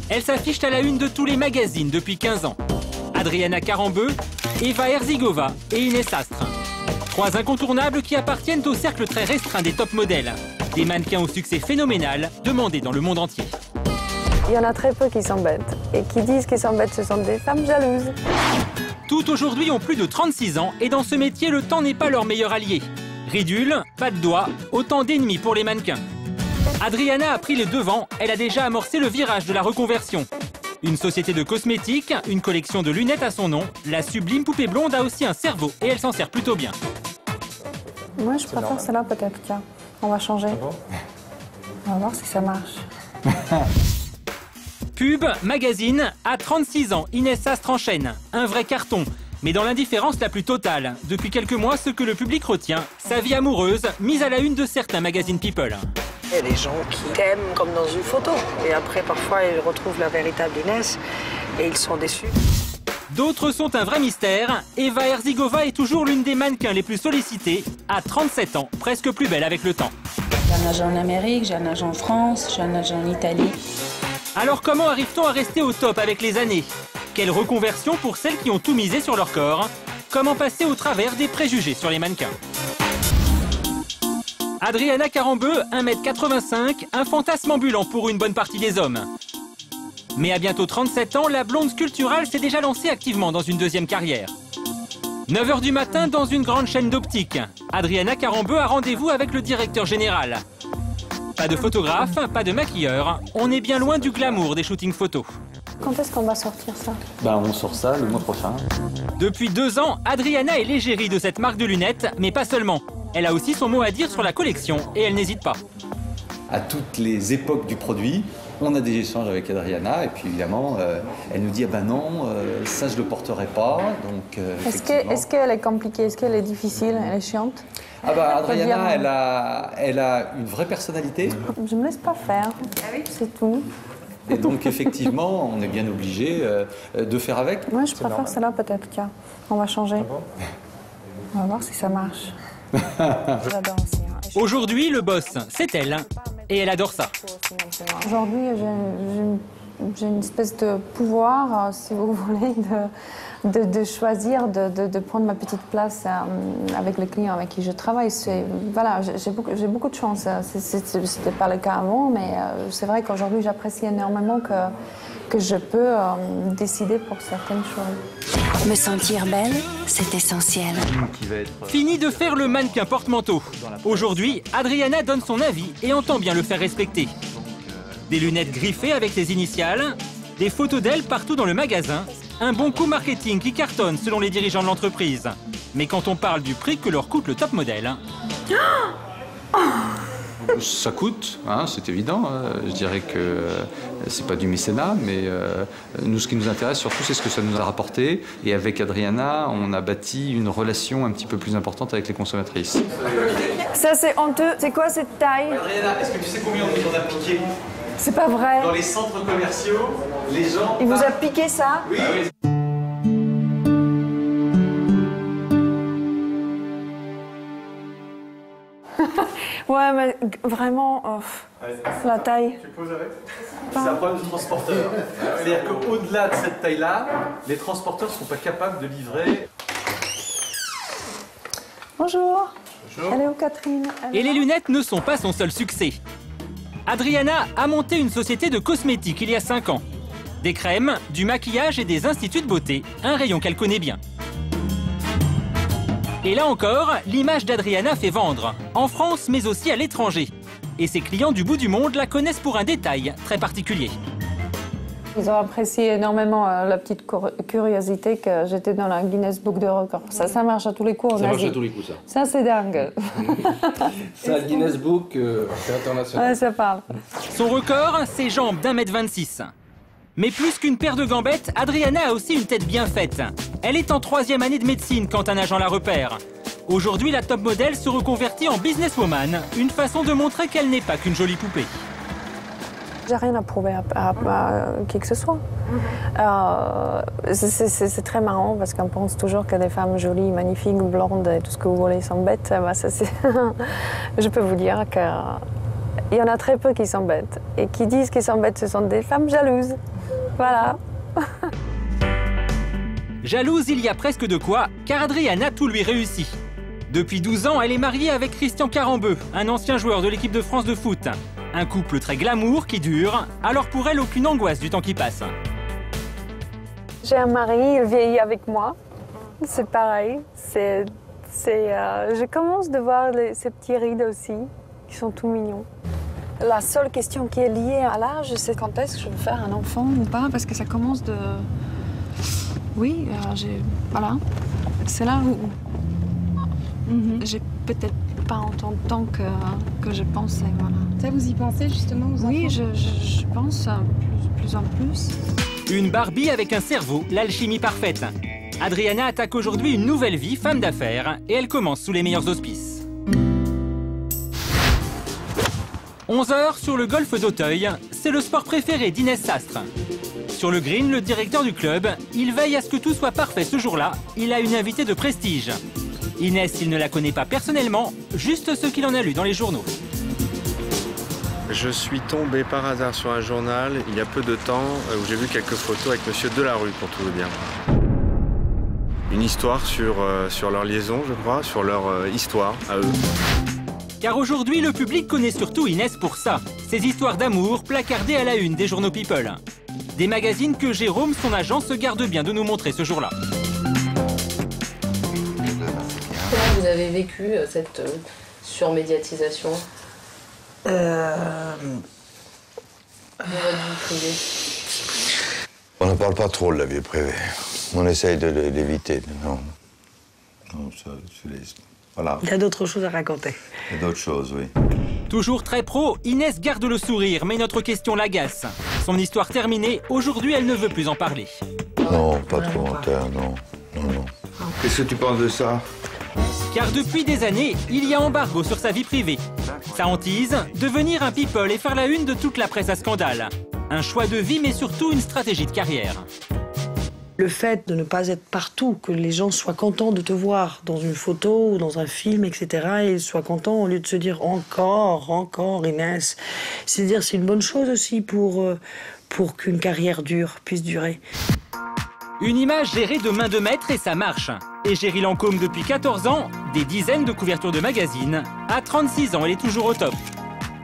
Elle s'affiche à la une de tous les magazines depuis 15 ans. Adriana Karembeu, Eva Herzigova et Inès Astre. 3 incontournables qui appartiennent au cercle très restreint des top modèles. Des mannequins au succès phénoménal, demandés dans le monde entier. Il y en a très peu qui s'embêtent. Et qui disent qu'ils s'embêtent, ce sont des femmes jalouses. Toutes aujourd'hui ont plus de 36 ans et dans ce métier, le temps n'est pas leur meilleur allié. Ridules, pas de doigts, autant d'ennemis pour les mannequins. Adriana a pris les devants, elle a déjà amorcé le virage de la reconversion. Une société de cosmétiques, une collection de lunettes à son nom, la sublime poupée blonde a aussi un cerveau et elle s'en sert plutôt bien. Moi, je préfère celle-là peut-être, tiens. On va changer. Ah bon? On va voir si ça marche. Pub, magazine, à 36 ans, Inès Astre enchaîne. Un vrai carton, mais dans l'indifférence la plus totale. Depuis quelques mois, ce que le public retient, sa vie amoureuse, mise à la une de certains magazines People. Il y a des gens qui t'aiment comme dans une photo. Et après, parfois, ils retrouvent la véritable Inès et ils sont déçus. D'autres sont un vrai mystère. Eva Herzigova est toujours l'une des mannequins les plus sollicitées. À 37 ans, presque plus belle avec le temps. J'ai un agent en Amérique, j'ai un agent en France, j'ai un agent en Italie. Alors comment arrive-t-on à rester au top avec les années? Quelle reconversion pour celles qui ont tout misé sur leur corps? Comment passer au travers des préjugés sur les mannequins? Adriana Karembeu, 1m85, un fantasme ambulant pour une bonne partie des hommes. Mais à bientôt 37 ans, la blonde sculpturale s'est déjà lancée activement dans une deuxième carrière. 9 h du matin dans une grande chaîne d'optique. Adriana Karembeu a rendez-vous avec le directeur général. Pas de photographe, pas de maquilleur. On est bien loin du glamour des shootings photos. Quand est-ce qu'on va sortir ça? On sort ça le mois prochain. Depuis 2 ans, Adriana est l'égérie de cette marque de lunettes, mais pas seulement. Elle a aussi son mot à dire sur la collection et elle n'hésite pas. À toutes les époques du produit, on a des échanges avec Adriana et puis évidemment, elle nous dit ah ben non, ça je le porterai pas. Donc Est-ce qu'elle est compliquée? Est-ce qu'elle est difficile? Elle est chiante? Ah bah Adriana, elle a une vraie personnalité. Je me laisse pas faire. C'est tout. Et donc effectivement, on est bien obligé de faire avec. Moi, je préfère celle-là peut-être, tiens. On va changer. Ah bon? On va voir si ça marche. J'adore aussi. Aujourd'hui, le boss, c'est elle. Et elle adore ça. Aujourd'hui, j'ai une espèce de pouvoir, si vous voulez, de choisir, de prendre ma petite place avec les clients avec qui je travaille. Voilà, j'ai beaucoup de chance. C'était pas le cas avant, mais c'est vrai qu'aujourd'hui, j'apprécie énormément que je peux décider pour certaines choses. Me sentir belle, c'est essentiel. Fini de faire le mannequin porte-manteau. Aujourd'hui, Adriana donne son avis et entend bien le faire respecter. Des lunettes griffées avec ses initiales, des photos d'elle partout dans le magasin, un bon coup marketing qui cartonne selon les dirigeants de l'entreprise. Mais quand on parle du prix que leur coûte le top modèle... Ça coûte, hein, c'est évident. Je dirais que c'est pas du mécénat, mais nous, ce qui nous intéresse surtout, c'est ce que ça nous a rapporté. Et avec Adriana, on a bâti une relation un petit peu plus importante avec les consommatrices. Ça, c'est honteux. C'est quoi cette taille? Adriana, est-ce que tu sais combien on en a piqué? C'est pas vrai. Dans les centres commerciaux, les gens... Il vous a piqué ça? Oui. Ouais, mais vraiment, la taille. Tu poses avec? C'est un problème de transporteur. C'est-à-dire qu'au-delà de cette taille-là, les transporteurs ne sont pas capables de livrer. Bonjour. Bonjour. Elle est où, Catherine? Et les lunettes ne sont pas son seul succès. Adriana a monté une société de cosmétiques il y a 5 ans. Des crèmes, du maquillage et des instituts de beauté, un rayon qu'elle connaît bien. Et là encore, l'image d'Adriana fait vendre, en France mais aussi à l'étranger. Et ses clients du bout du monde la connaissent pour un détail très particulier. Ils ont apprécié énormément la petite curiosité que j'étais dans la Guinness Book de records. Ça marche à tous les coups en Asie. Ça marche à tous les coups, ça. Ça, c'est dingue. Ça, Guinness Book, c'est international. Ouais, ça parle. Son record, ses jambes d'1,26 m. Mais plus qu'une paire de gambettes, Adriana a aussi une tête bien faite. Elle est en 3e année de médecine quand un agent la repère. Aujourd'hui, la top modèle se reconvertit en businesswoman, une façon de montrer qu'elle n'est pas qu'une jolie poupée. J'ai rien à prouver à qui que ce soit. C'est très marrant parce qu'on pense toujours que des femmes jolies, magnifiques, blondes et tout ce que vous voulez sont bêtes. Je peux vous dire que Il y en a très peu qui s'embêtent. Et qui disent qu'ils s'embêtent, ce sont des femmes jalouses. Voilà. Jalouse, il y a presque de quoi, car Adriana tout lui réussit. Depuis 12 ans, elle est mariée avec Christian Carambeu, un ancien joueur de l'équipe de France de foot. Un couple très glamour qui dure, alors pour elle, aucune angoisse du temps qui passe. J'ai un mari, il vieillit avec moi. C'est pareil. Je commence de voir ces petits rides aussi, qui sont tout mignons. La seule question qui est liée à l'âge, c'est quand est-ce que je vais faire un enfant ou pas, parce que ça commence de... Oui, voilà. C'est là où j'ai peut-être pas autant de temps que je pensais, voilà. Ça, vous y pensez justement aux enfants? Oui, je pense de plus en plus. Une Barbie avec un cerveau, l'alchimie parfaite. Adriana attaque aujourd'hui une nouvelle vie, femme d'affaires, et elle commence sous les meilleurs auspices. 11h sur le golfe d'Auteuil, c'est le sport préféré d'Inès Sastre. Sur le green, le directeur du club, il veille à ce que tout soit parfait ce jour-là. Il a une invitée de prestige. Inès, il ne la connaît pas personnellement, juste ce qu'il en a lu dans les journaux. Je suis tombé par hasard sur un journal il y a peu de temps où j'ai vu quelques photos avec Monsieur Delarue, pour tout vous dire. Une histoire sur leur liaison, je crois, sur leur histoire à eux. Car aujourd'hui, le public connaît surtout Inès pour ça. Ses histoires d'amour placardées à la une des journaux People. Des magazines que Jérôme, son agent, se garde bien de nous montrer ce jour-là. Comment vous avez vécu cette surmédiatisation de votre vie privée? On ne parle pas trop de la vie privée. On essaye de l'éviter. Non, voilà. Il y a d'autres choses à raconter. Il y a d'autres choses, oui. Toujours très pro, Inès garde le sourire, mais notre question l'agace. Son histoire terminée, aujourd'hui elle ne veut plus en parler. Non, pas de commentaires, non. Non. Qu'est-ce que tu penses de ça? Car depuis des années, il y a embargo sur sa vie privée. Sa hantise, devenir un people et faire la une de toute la presse à scandale. Un choix de vie, mais surtout une stratégie de carrière. Le fait de ne pas être partout, que les gens soient contents de te voir dans une photo ou dans un film, etc., et ils soient contents au lieu de se dire encore Inès. C'est-à-dire c'est une bonne chose aussi pour qu'une carrière puisse durer. Une image gérée de main de maître et ça marche. Égérie Lancôme depuis 14 ans, des dizaines de couvertures de magazines. À 36 ans, elle est toujours au top.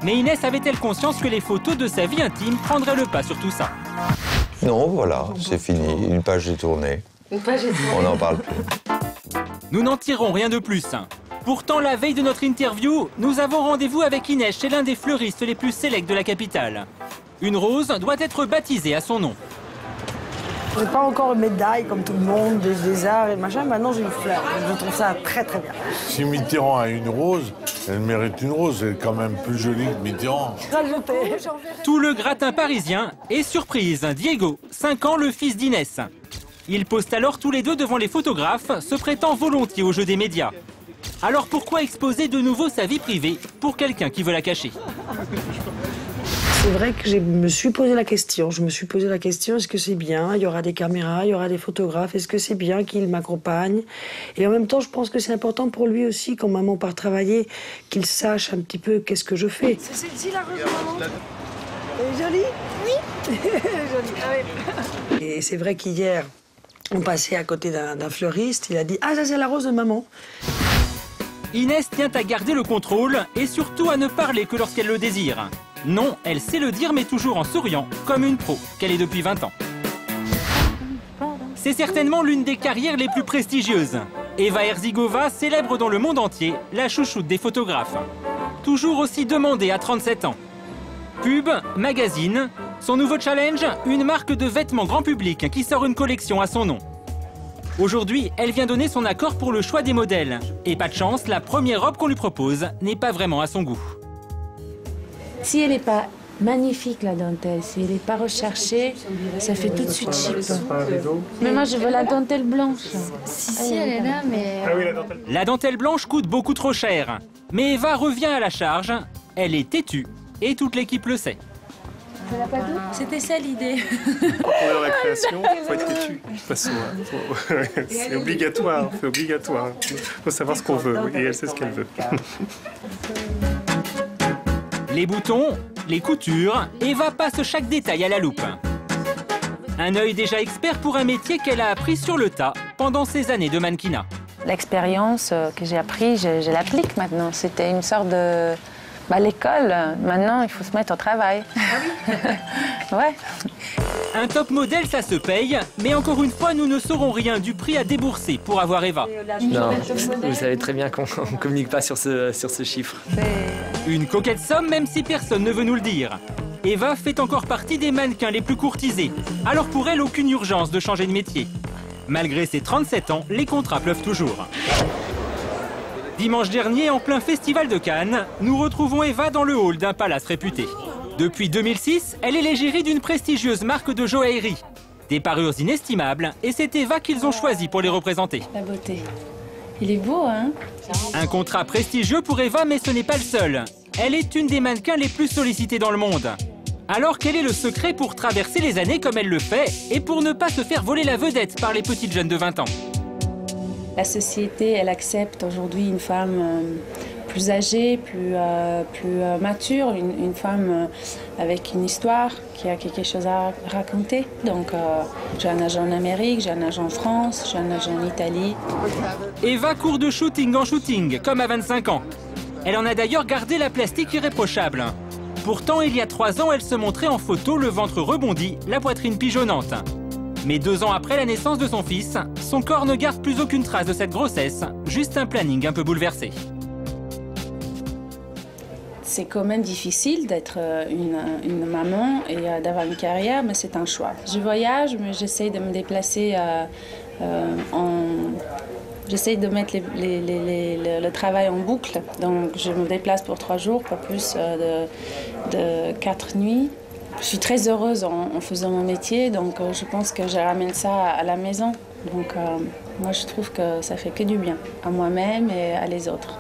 Mais Inès avait-elle conscience que les photos de sa vie intime prendraient le pas sur tout ça? Non, voilà, c'est fini. Une page est tournée. Une page est tournée. On n'en parle plus. Nous n'en tirons rien de plus. Pourtant, la veille de notre interview, nous avons rendez-vous avec Inès chez l'un des fleuristes les plus sélects de la capitale. Une rose doit être baptisée à son nom. J'ai pas encore une médaille comme tout le monde, des arts et machin. Maintenant, j'ai une fleur. Je trouve ça très très bien. Si Mitterrand a une rose, elle mérite une rose. Elle est quand même plus jolie que Mitterrand. Tout le gratin parisien et surprise, Diego, 5 ans, le fils d'Inès. Ils posent alors tous les deux devant les photographes, se prêtant volontiers au jeu des médias. Alors pourquoi exposer de nouveau sa vie privée pour quelqu'un qui veut la cacher? C'est vrai que je me suis posé la question. Est-ce que c'est bien? Il y aura des caméras, il y aura des photographes. Est-ce que c'est bien qu'il m'accompagne? Et en même temps, je pense que c'est important pour lui aussi, quand maman part travailler, qu'il sache un petit peu qu'est-ce que je fais. C'est ici la rose de maman. Elle est jolie? Oui. Jolie. Ah oui. Et c'est vrai qu'hier, on passait à côté d'un fleuriste. Il a dit « Ah, ça c'est la rose de maman ». Inès tient à garder le contrôle et surtout à ne parler que lorsqu'elle le désire. Non, elle sait le dire, mais toujours en souriant, comme une pro qu'elle est depuis 20 ans. C'est certainement l'une des carrières les plus prestigieuses. Eva Herzigova célèbre dans le monde entier la chouchoute des photographes. Toujours aussi demandée à 37 ans. Pub, magazine, son nouveau challenge, une marque de vêtements grand public qui sort une collection à son nom. Aujourd'hui, elle vient donner son accord pour le choix des modèles. Et pas de chance, la première robe qu'on lui propose n'est pas vraiment à son goût. Si elle n'est pas magnifique, la dentelle, si elle n'est pas recherchée, ça fait tout de suite cheap. Mais moi, je veux la dentelle blanche. Si, elle est là, mais... La dentelle blanche coûte beaucoup trop cher. Mais Eva revient à la charge. Elle est têtue et toute l'équipe le sait. C'était ça l'idée. Quand on est dans la création, il faut être têtu. De toute façon, c'est obligatoire. C'est obligatoire. Il faut savoir ce qu'on veut. Et elle sait ce qu'elle veut. Les boutons, les coutures, Eva passe chaque détail à la loupe. Un œil déjà expert pour un métier qu'elle a appris sur le tas pendant ses années de mannequinat. L'expérience que j'ai appris, je l'applique maintenant. C'était une sorte de... l'école, maintenant, il faut se mettre au travail. Ah oui. Ouais. Un top modèle, ça se paye, mais encore une fois, nous ne saurons rien du prix à débourser pour avoir Eva. Non, vous savez très bien qu'on ne communique pas sur ce chiffre. Une coquette somme, même si personne ne veut nous le dire. Eva fait encore partie des mannequins les plus courtisés. Alors pour elle, aucune urgence de changer de métier. Malgré ses 37 ans, les contrats pleuvent toujours. Dimanche dernier, en plein festival de Cannes, nous retrouvons Eva dans le hall d'un palace réputé. Depuis 2006, elle est l'égérie d'une prestigieuse marque de joaillerie. Des parures inestimables, et c'est Eva qu'ils ont choisi pour les représenter. La beauté. Il est beau, hein? Un contrat prestigieux pour Eva, mais ce n'est pas le seul. Elle est une des mannequins les plus sollicitées dans le monde. Alors quel est le secret pour traverser les années comme elle le fait, et pour ne pas se faire voler la vedette par les petites jeunes de 20 ans? La société, elle accepte aujourd'hui une femme plus âgée, plus mature, une femme avec une histoire, qui a quelque chose à raconter. Donc j'ai un agent en Amérique, j'ai un agent en France, j'ai un agent en Italie. Eva court de shooting en shooting, comme à 25 ans. Elle en a d'ailleurs gardé la plastique irréprochable. Pourtant, il y a 3 ans, elle se montrait en photo, le ventre rebondi, la poitrine pigeonnante. Mais 2 ans après la naissance de son fils, son corps ne garde plus aucune trace de cette grossesse, juste un planning un peu bouleversé. C'est quand même difficile d'être une maman et d'avoir une carrière, mais c'est un choix. Je voyage, mais j'essaie de me déplacer J'essaie de mettre le travail en boucle. Donc je me déplace pour 3 jours, pas plus de 4 nuits. Je suis très heureuse en faisant mon métier, donc je pense que je ramène ça à la maison. Donc moi je trouve que ça fait que du bien, à moi-même et à les autres.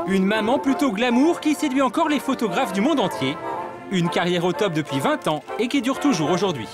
Une maman plutôt glamour qui séduit encore les photographes du monde entier. Une carrière au top depuis 20 ans et qui dure toujours aujourd'hui.